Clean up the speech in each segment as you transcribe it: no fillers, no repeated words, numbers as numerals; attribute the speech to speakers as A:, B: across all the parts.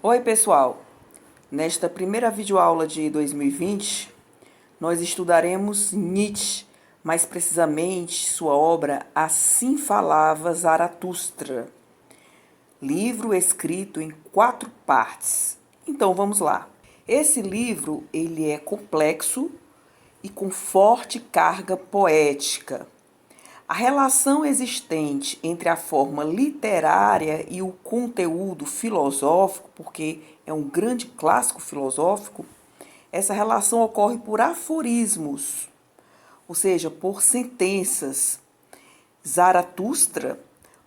A: Oi, pessoal! Nesta primeira videoaula de 2020, nós estudaremos Nietzsche, mais precisamente sua obra Assim Falava Zaratustra, livro escrito em 4 partes. Então, vamos lá. Esse livro ele é complexo e com forte carga poética. A relação existente entre a forma literária e o conteúdo filosófico, porque é um grande clássico filosófico, essa relação ocorre por aforismos, ou seja, por sentenças. Zaratustra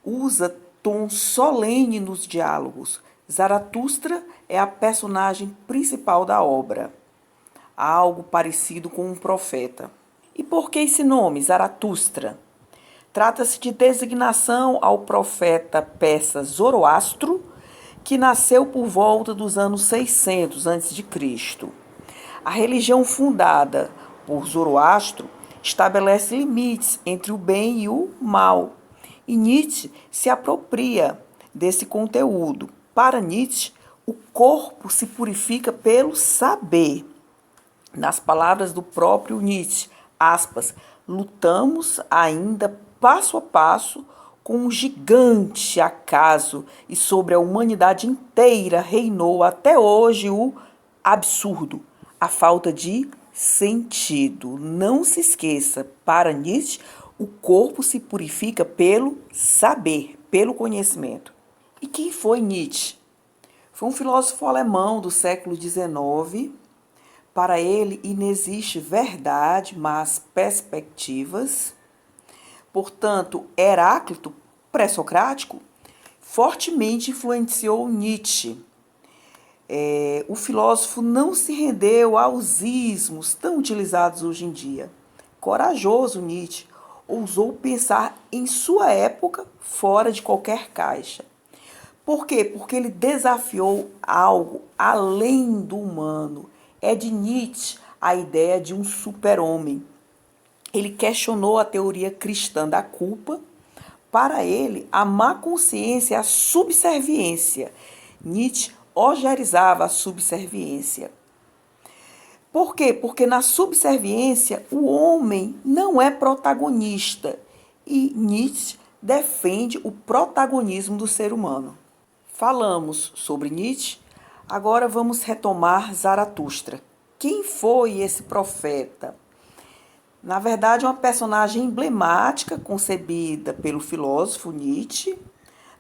A: usa tom solene nos diálogos. Zaratustra é a personagem principal da obra, algo parecido com um profeta. E por que esse nome, Zaratustra? Trata-se de designação ao profeta persa Zoroastro, que nasceu por volta dos anos 600 a.C. A religião fundada por Zoroastro estabelece limites entre o bem e o mal, e Nietzsche se apropria desse conteúdo. Para Nietzsche, o corpo se purifica pelo saber. Nas palavras do próprio Nietzsche, aspas, lutamos ainda passo a passo com um gigante acaso e sobre a humanidade inteira reinou até hoje o absurdo, a falta de sentido. Não se esqueça, para Nietzsche, o corpo se purifica pelo saber, pelo conhecimento. E quem foi Nietzsche? Foi um filósofo alemão do século XIX. Para ele, inexiste verdade, mas perspectivas. Portanto, Heráclito, pré-socrático, fortemente influenciou Nietzsche. O filósofo não se rendeu aos ismos tão utilizados hoje em dia. Corajoso, Nietzsche ousou pensar em sua época fora de qualquer caixa. Por quê? Porque ele desafiou algo além do humano. É de Nietzsche a ideia de um super-homem. Ele questionou a teoria cristã da culpa. Para ele, a má consciência é a subserviência. Nietzsche ogerizava a subserviência. Por quê? Porque na subserviência o homem não é protagonista e Nietzsche defende o protagonismo do ser humano. Falamos sobre Nietzsche, agora vamos retomar Zaratustra. Quem foi esse profeta? Na verdade, uma personagem emblemática concebida pelo filósofo Nietzsche,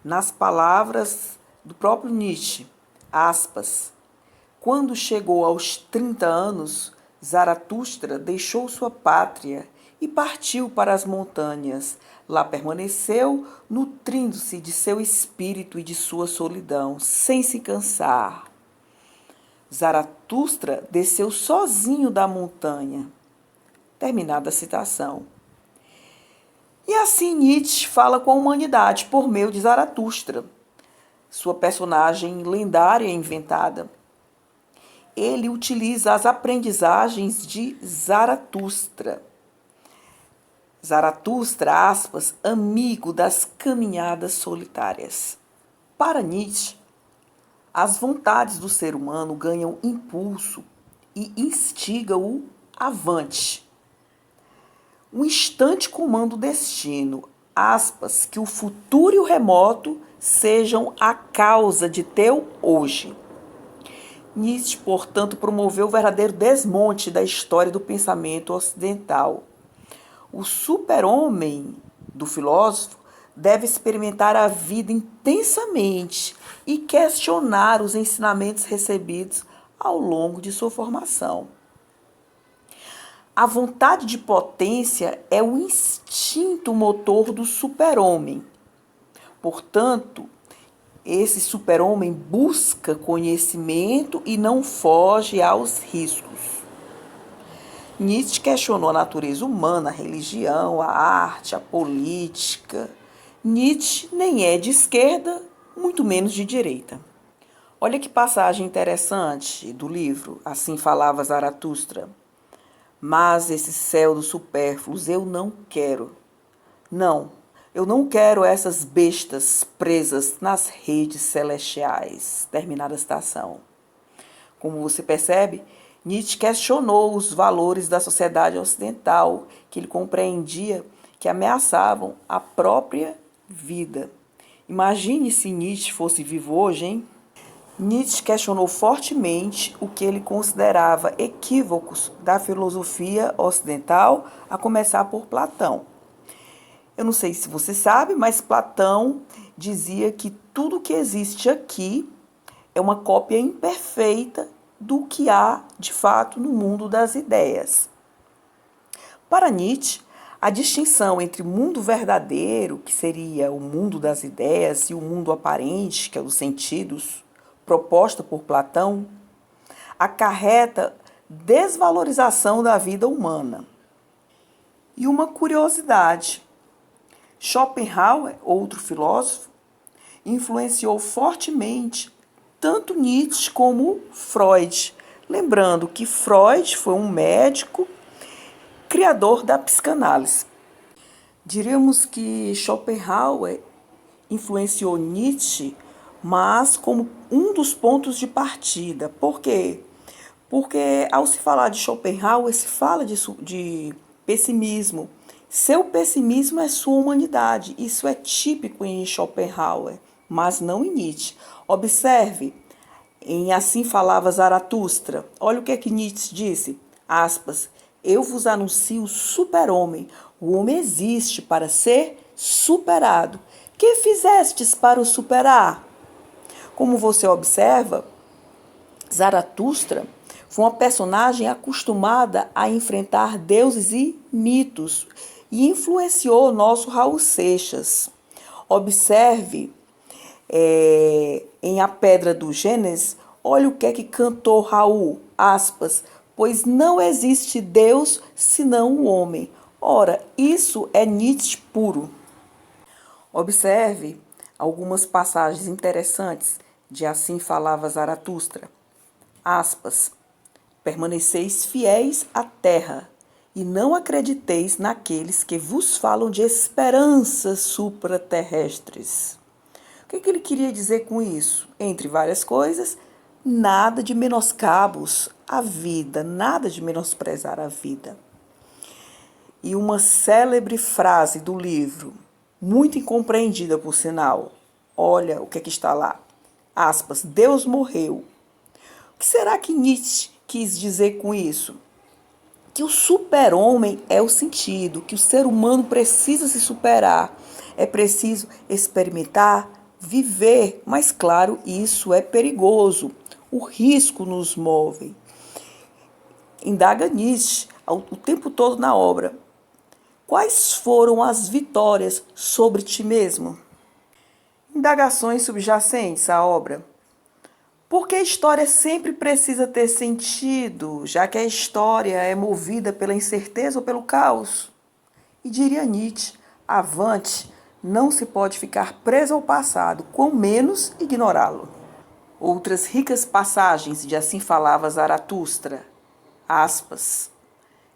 A: nas palavras do próprio Nietzsche, aspas, quando chegou aos 30 anos, Zaratustra deixou sua pátria e partiu para as montanhas. Lá permaneceu, nutrindo-se de seu espírito e de sua solidão, sem se cansar. Zaratustra desceu sozinho da montanha. Terminada a citação. E assim Nietzsche fala com a humanidade por meio de Zaratustra, sua personagem lendária e inventada. Ele utiliza as aprendizagens de Zaratustra. Zaratustra, aspas, amigo das caminhadas solitárias. Para Nietzsche, as vontades do ser humano ganham impulso e instiga o avante. Um instante comanda o destino, aspas, que o futuro e o remoto sejam a causa de teu hoje. Nietzsche, portanto, promoveu o verdadeiro desmonte da história do pensamento ocidental. O super-homem do filósofo deve experimentar a vida intensamente e questionar os ensinamentos recebidos ao longo de sua formação. A vontade de potência é o instinto motor do super-homem. Portanto, esse super-homem busca conhecimento e não foge aos riscos. Nietzsche questionou a natureza humana, a religião, a arte, a política. Nietzsche nem é de esquerda, muito menos de direita. Olha que passagem interessante do livro Assim Falava Zaratustra. Mas esse céu dos supérfluos eu não quero. Não, Eu não quero essas bestas presas nas redes celestiais. Terminada a citação. Como você percebe, Nietzsche questionou os valores da sociedade ocidental que ele compreendia que ameaçavam a própria vida. Imagine se Nietzsche fosse vivo hoje, hein? Nietzsche questionou fortemente o que ele considerava equívocos da filosofia ocidental, a começar por Platão. Eu não sei se você sabe, mas Platão dizia que tudo que existe aqui é uma cópia imperfeita do que há de fato no mundo das ideias. Para Nietzsche, a distinção entre o mundo verdadeiro, que seria o mundo das ideias, e o mundo aparente, que é dos sentidos, proposta por Platão, acarreta desvalorização da vida humana. E uma curiosidade: Schopenhauer, outro filósofo, influenciou fortemente tanto Nietzsche como Freud. Lembrando que Freud foi um médico criador da psicanálise. Diríamos que Schopenhauer influenciou Nietzsche, mas como um dos pontos de partida. Por quê? Porque ao se falar de Schopenhauer, se fala de pessimismo. Seu pessimismo é sua humanidade. Isso é típico em Schopenhauer, mas não em Nietzsche. Observe, em Assim Falava Zaratustra, olha o que é que Nietzsche disse, aspas, eu vos anuncio o super-homem, o homem existe para ser superado. Que fizestes para o superar? Como você observa, Zaratustra foi uma personagem acostumada a enfrentar deuses e mitos e influenciou o nosso Raul Seixas. Observe em A Pedra do Gênesis, olha o que é que cantou Raul, aspas, pois não existe Deus senão o homem. Ora, isso é Nietzsche puro. Observe algumas passagens interessantes de Assim Falava Zaratustra. Aspas, permaneceis fiéis à terra e não acrediteis naqueles que vos falam de esperanças supraterrestres. O que ele queria dizer com isso? Entre várias coisas, nada de menoscabos à vida, nada de menosprezar a vida. E uma célebre frase do livro, muito incompreendida por sinal, olha o que está lá, aspas, Deus morreu. O que será que Nietzsche quis dizer com isso? Que o super-homem é o sentido, que o ser humano precisa se superar, é preciso experimentar, viver, mas claro, isso é perigoso, o risco nos move. Indaga Nietzsche o tempo todo na obra. Quais foram as vitórias sobre ti mesmo? Indagações subjacentes à obra. Por que a história sempre precisa ter sentido, já que a história é movida pela incerteza ou pelo caos? E diria Nietzsche, avante, não se pode ficar preso ao passado, quão menos ignorá-lo. Outras ricas passagens de Assim Falava Zaratustra, aspas,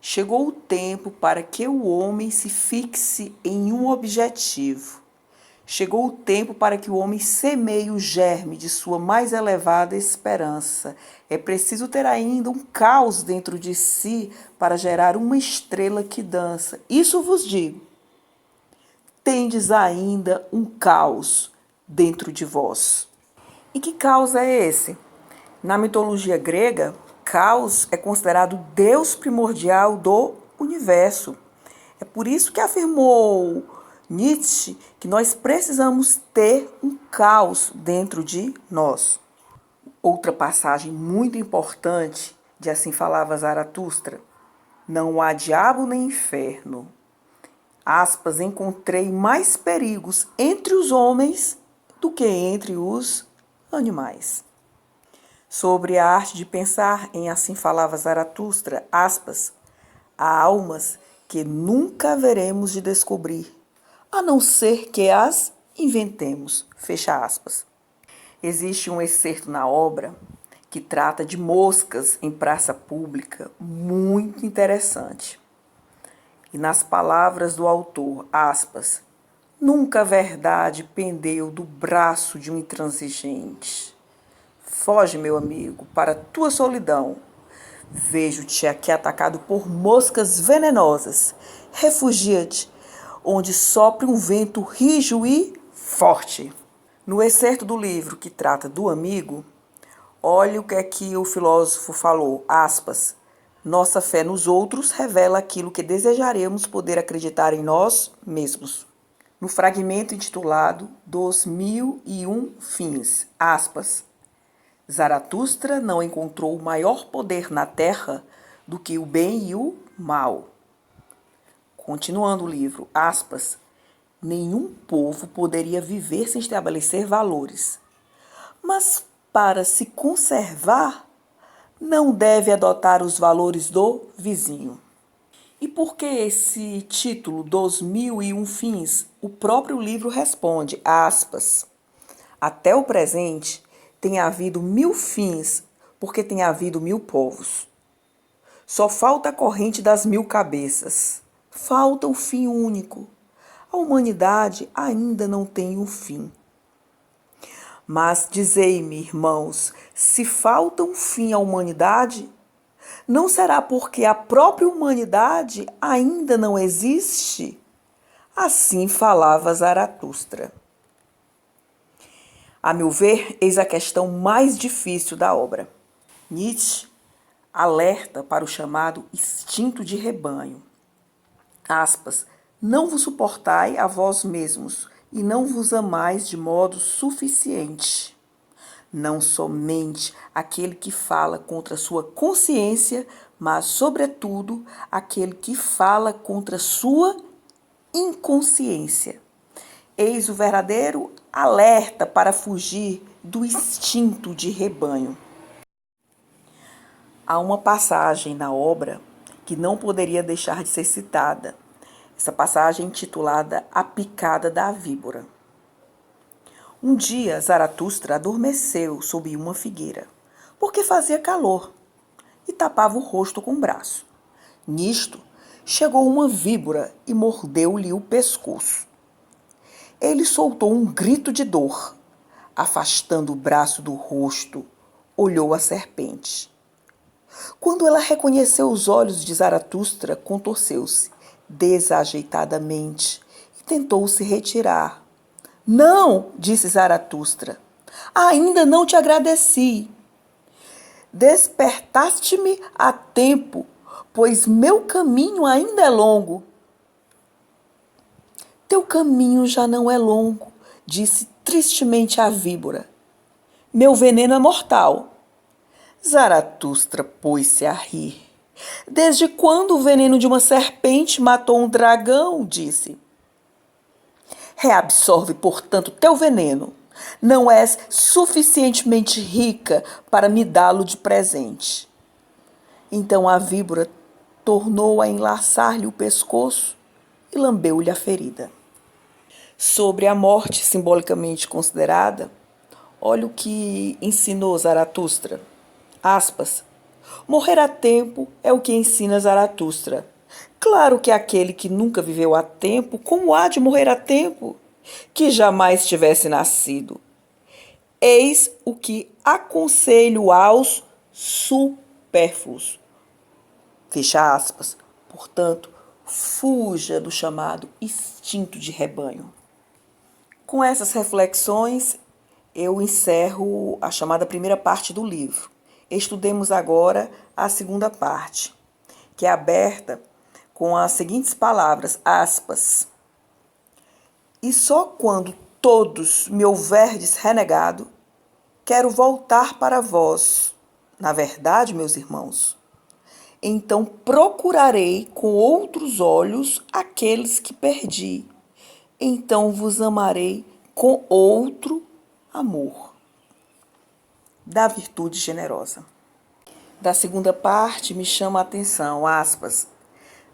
A: chegou o tempo para que o homem se fixe em um objetivo. Chegou o tempo para que o homem semeie o germe de sua mais elevada esperança. É preciso ter ainda um caos dentro de si para gerar uma estrela que dança. Isso vos digo. Tendes ainda um caos dentro de vós. E que caos é esse? Na mitologia grega, Caos é considerado o deus primordial do universo. É por isso que afirmou Nietzsche que nós precisamos ter um caos dentro de nós. Outra passagem muito importante de Assim Falava Zaratustra. Não há diabo nem inferno. Aspas, encontrei mais perigos entre os homens do que entre os animais. Sobre a arte de pensar em Assim Falava Zaratustra, aspas, há almas que nunca haveremos de descobrir, a não ser que as inventemos, fecha aspas. Existe um excerto na obra que trata de moscas em praça pública, muito interessante. E nas palavras do autor, aspas, Nunca a verdade pendeu do braço de um intransigente. Foge, meu amigo, para tua solidão. Vejo-te aqui atacado por moscas venenosas. Refugia-te, onde sopre um vento rijo e forte. No excerto do livro que trata do amigo, olhe o que é que o filósofo falou, aspas, nossa fé nos outros revela aquilo que desejaremos poder acreditar em nós mesmos. No fragmento intitulado Dos Mil e Um Fins, aspas, Zaratustra não encontrou maior poder na terra do que o bem e o mal. Continuando o livro, aspas, nenhum povo poderia viver sem estabelecer valores, mas para se conservar, não deve adotar os valores do vizinho. E por que esse título, Dos Mil e Um Fins? O próprio livro responde, aspas, até o presente tem havido 1000 fins, porque tem havido 1000 povos. Só falta a corrente das 1000 cabeças. Falta o fim único. A humanidade ainda não tem um fim. Mas dizei-me, irmãos, se falta um fim à humanidade, não será porque a própria humanidade ainda não existe? Assim falava Zaratustra. A meu ver, eis a questão mais difícil da obra. Nietzsche alerta para o chamado instinto de rebanho. Aspas, não vos suportai a vós mesmos e não vos amais de modo suficiente. Não somente aquele que fala contra sua consciência, mas, sobretudo, aquele que fala contra sua inconsciência. Eis o verdadeiro alerta para fugir do instinto de rebanho. Há uma passagem na obra que não poderia deixar de ser citada. Essa passagem é intitulada A Picada da Víbora. Um dia, Zaratustra adormeceu sob uma figueira, porque fazia calor, e tapava o rosto com o braço. Nisto, chegou uma víbora e mordeu-lhe o pescoço. Ele soltou um grito de dor. Afastando o braço do rosto, olhou a serpente. Quando ela reconheceu os olhos de Zaratustra, contorceu-se desajeitadamente e tentou se retirar. Não, disse Zaratustra, ainda não te agradeci. Despertaste-me a tempo, pois meu caminho ainda é longo. Teu caminho já não é longo, disse tristemente a víbora. Meu veneno é mortal. Zaratustra pôs-se a rir. Desde quando o veneno de uma serpente matou um dragão? Disse. Reabsorve, portanto, teu veneno. Não és suficientemente rica para me dá-lo de presente. Então a víbora tornou a enlaçar-lhe o pescoço e lambeu-lhe a ferida. Sobre a morte simbolicamente considerada, olha o que ensinou Zaratustra. Aspas. Morrer a tempo é o que ensina Zaratustra. Claro que aquele que nunca viveu a tempo, como há de morrer a tempo? Que jamais tivesse nascido. Eis o que aconselho aos supérfluos. Fecha aspas. Portanto, fuja do chamado instinto de rebanho. Com essas reflexões, eu encerro a chamada primeira parte do livro. Estudemos agora a segunda parte, que é aberta com as seguintes palavras, aspas. E só quando todos me houverdes renegado, quero voltar para vós. Na verdade, meus irmãos, então procurarei com outros olhos aqueles que perdi. Então vos amarei com outro amor. Da virtude generosa. Da segunda parte me chama a atenção, aspas,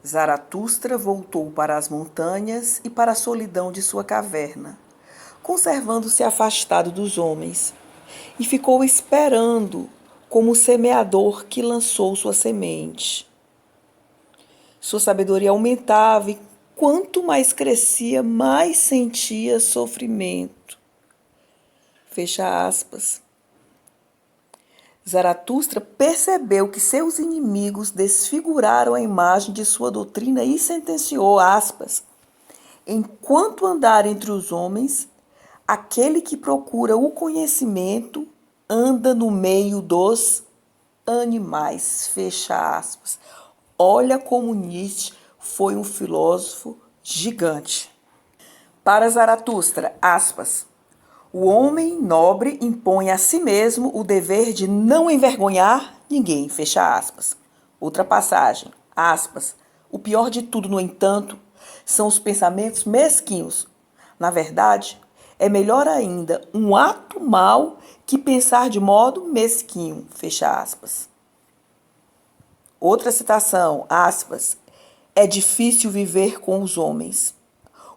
A: Zaratustra voltou para as montanhas e para a solidão de sua caverna, conservando-se afastado dos homens, e ficou esperando como o semeador que lançou sua semente. Sua sabedoria aumentava e quanto mais crescia, mais sentia sofrimento. Fecha aspas. Zaratustra percebeu que seus inimigos desfiguraram a imagem de sua doutrina e sentenciou, aspas, enquanto andar entre os homens, aquele que procura o conhecimento anda no meio dos animais, fecha aspas. Olha como Nietzsche foi um filósofo gigante. Para Zaratustra, aspas, o homem nobre impõe a si mesmo o dever de não envergonhar ninguém, fecha aspas. Outra passagem, aspas, o pior de tudo, no entanto, são os pensamentos mesquinhos. Na verdade, é melhor ainda um ato mau que pensar de modo mesquinho, fecha aspas. Outra citação, aspas, é difícil viver com os homens,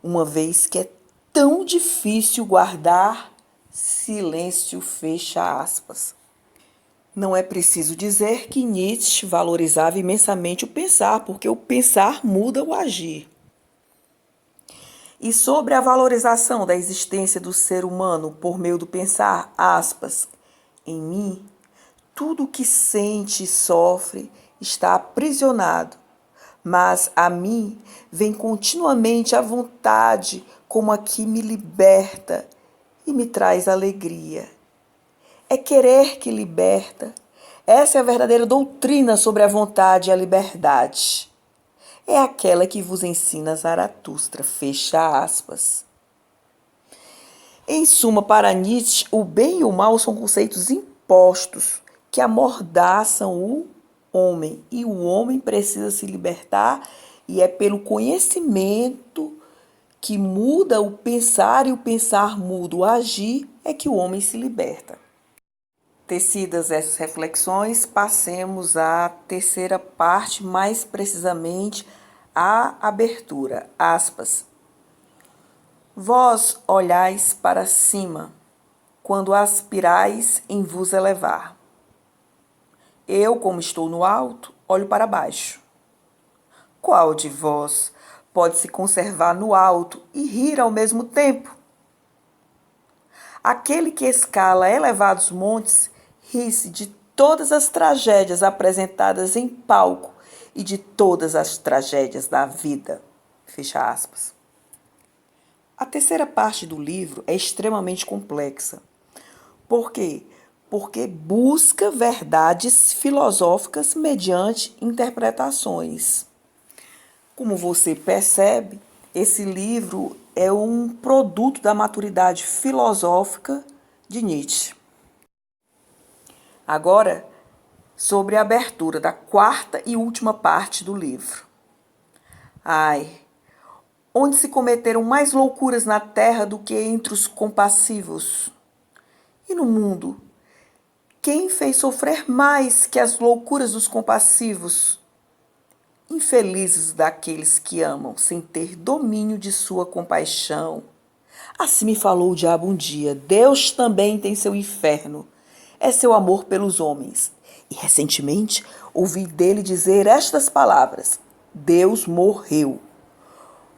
A: uma vez que é tão difícil guardar silêncio, fecha aspas. Não é preciso dizer que Nietzsche valorizava imensamente o pensar, porque o pensar muda o agir. E sobre a valorização da existência do ser humano por meio do pensar, aspas, em mim, tudo o que sente e sofre está aprisionado, mas a mim vem continuamente a vontade como a que me liberta e me traz alegria. É querer que liberta. Essa é a verdadeira doutrina sobre a vontade e a liberdade. É aquela que vos ensina Zaratustra, fecha aspas. Em suma, para Nietzsche, o bem e o mal são conceitos impostos que amordaçam o homem. E o homem precisa se libertar e é pelo conhecimento que muda o pensar e o pensar muda o agir, é que o homem se liberta. Tecidas essas reflexões, passemos à terceira parte, mais precisamente a abertura. Aspas. Vós olhais para cima, quando aspirais em vos elevar. Eu, como estou no alto, olho para baixo. Qual de vós pode se conservar no alto e rir ao mesmo tempo? Aquele que escala elevados montes ri-se de todas as tragédias apresentadas em palco e de todas as tragédias da vida. Fecha aspas. A terceira parte do livro é extremamente complexa. Por quê? Porque busca verdades filosóficas mediante interpretações. Como você percebe, esse livro é um produto da maturidade filosófica de Nietzsche. Agora, sobre a abertura da quarta e última parte do livro. Ai, onde se cometeram mais loucuras na terra do que entre os compassivos? E no mundo, quem fez sofrer mais que as loucuras dos compassivos? Infelizes daqueles que amam sem ter domínio de sua compaixão. Assim me falou o diabo um dia. Deus também tem seu inferno. É seu amor pelos homens. E recentemente ouvi dele dizer estas palavras. Deus morreu.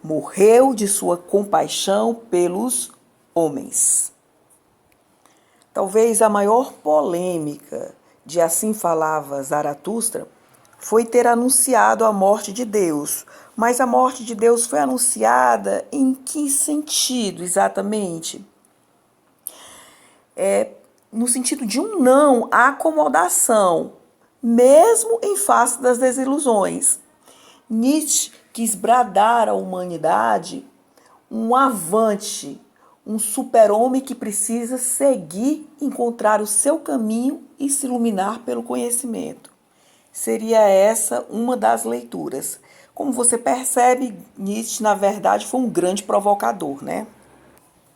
A: Morreu de sua compaixão pelos homens. Talvez a maior polêmica de Assim Falava Zaratustra foi ter anunciado a morte de Deus. Mas a morte de Deus foi anunciada em que sentido exatamente? No sentido de um não à acomodação, mesmo em face das desilusões. Nietzsche quis bradar à humanidade um avante, um super-homem que precisa seguir, encontrar o seu caminho e se iluminar pelo conhecimento. Seria essa uma das leituras. Como você percebe, Nietzsche, na verdade, foi um grande provocador, né?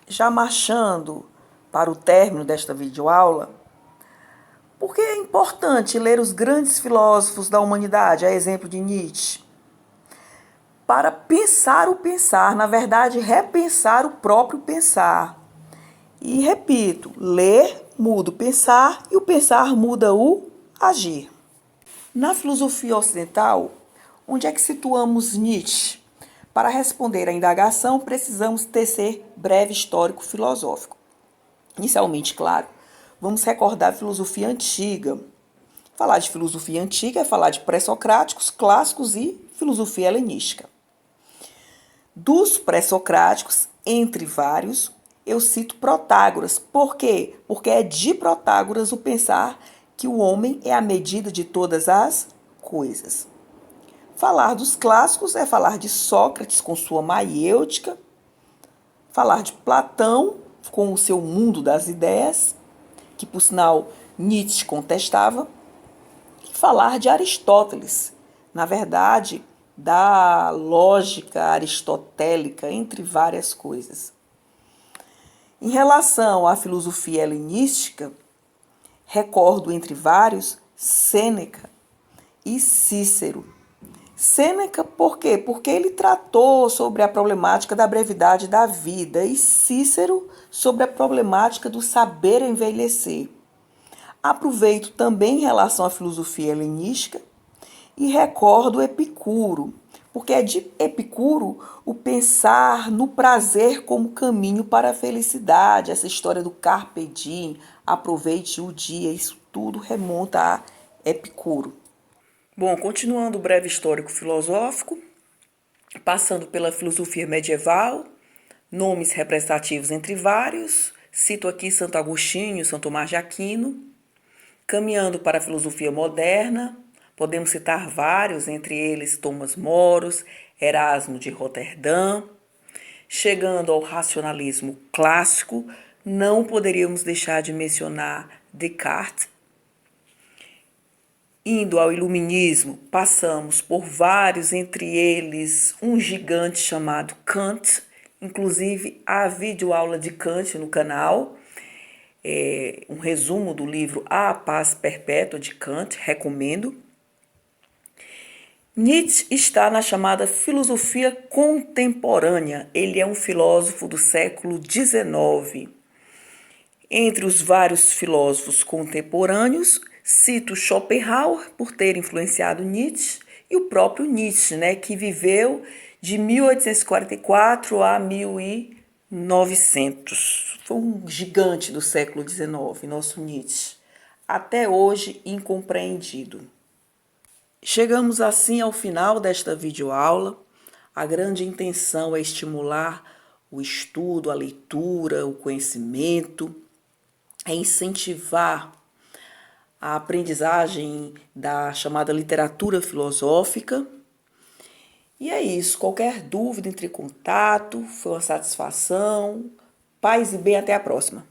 A: Já marchando para o término desta videoaula, por que é importante ler os grandes filósofos da humanidade, a exemplo de Nietzsche? Para pensar o pensar, na verdade, repensar o próprio pensar. E repito, ler muda o pensar e o pensar muda o agir. Na filosofia ocidental, onde é que situamos Nietzsche? Para responder à indagação, precisamos tecer breve histórico filosófico. Inicialmente, claro, vamos recordar a filosofia antiga. Falar de filosofia antiga é falar de pré-socráticos, clássicos e filosofia helenística. Dos pré-socráticos, entre vários, eu cito Protágoras. Por quê? Porque é de Protágoras o pensar que o homem é a medida de todas as coisas. Falar dos clássicos é falar de Sócrates com sua maiêutica, falar de Platão com o seu mundo das ideias, que por sinal Nietzsche contestava, e falar de Aristóteles, na verdade, da lógica aristotélica, entre várias coisas. Em relação à filosofia helenística, recordo entre vários Sêneca e Cícero. Sêneca, por quê? Porque ele tratou sobre a problemática da brevidade da vida e Cícero sobre a problemática do saber envelhecer. Aproveito também em relação à filosofia helenística e recordo Epicuro, porque é de Epicuro o pensar no prazer como caminho para a felicidade, essa história do carpe diem, aproveite o dia, isso tudo remonta a Epicuro. Bom, continuando o breve histórico filosófico, passando pela filosofia medieval, nomes representativos entre vários, cito aqui Santo Agostinho, São Tomás de Aquino. Caminhando para a filosofia moderna, podemos citar vários, entre eles Thomas Moros, Erasmo de Roterdã. Chegando ao racionalismo clássico, não poderíamos deixar de mencionar Descartes. Indo ao iluminismo, passamos por vários, entre eles um gigante chamado Kant. Inclusive, há videoaula de Kant no canal. Um resumo do livro A Paz Perpétua de Kant, recomendo. Nietzsche está na chamada filosofia contemporânea. Ele é um filósofo do século XIX. Entre os vários filósofos contemporâneos, cito Schopenhauer por ter influenciado Nietzsche e o próprio Nietzsche, que viveu de 1844 a 1900. Foi um gigante do século XIX, nosso Nietzsche, até hoje incompreendido. Chegamos assim ao final desta videoaula. A grande intenção é estimular o estudo, a leitura, o conhecimento, é incentivar a aprendizagem da chamada literatura filosófica. E é isso. Qualquer dúvida, entre em contato. Foi uma satisfação. Paz e bem, até a próxima.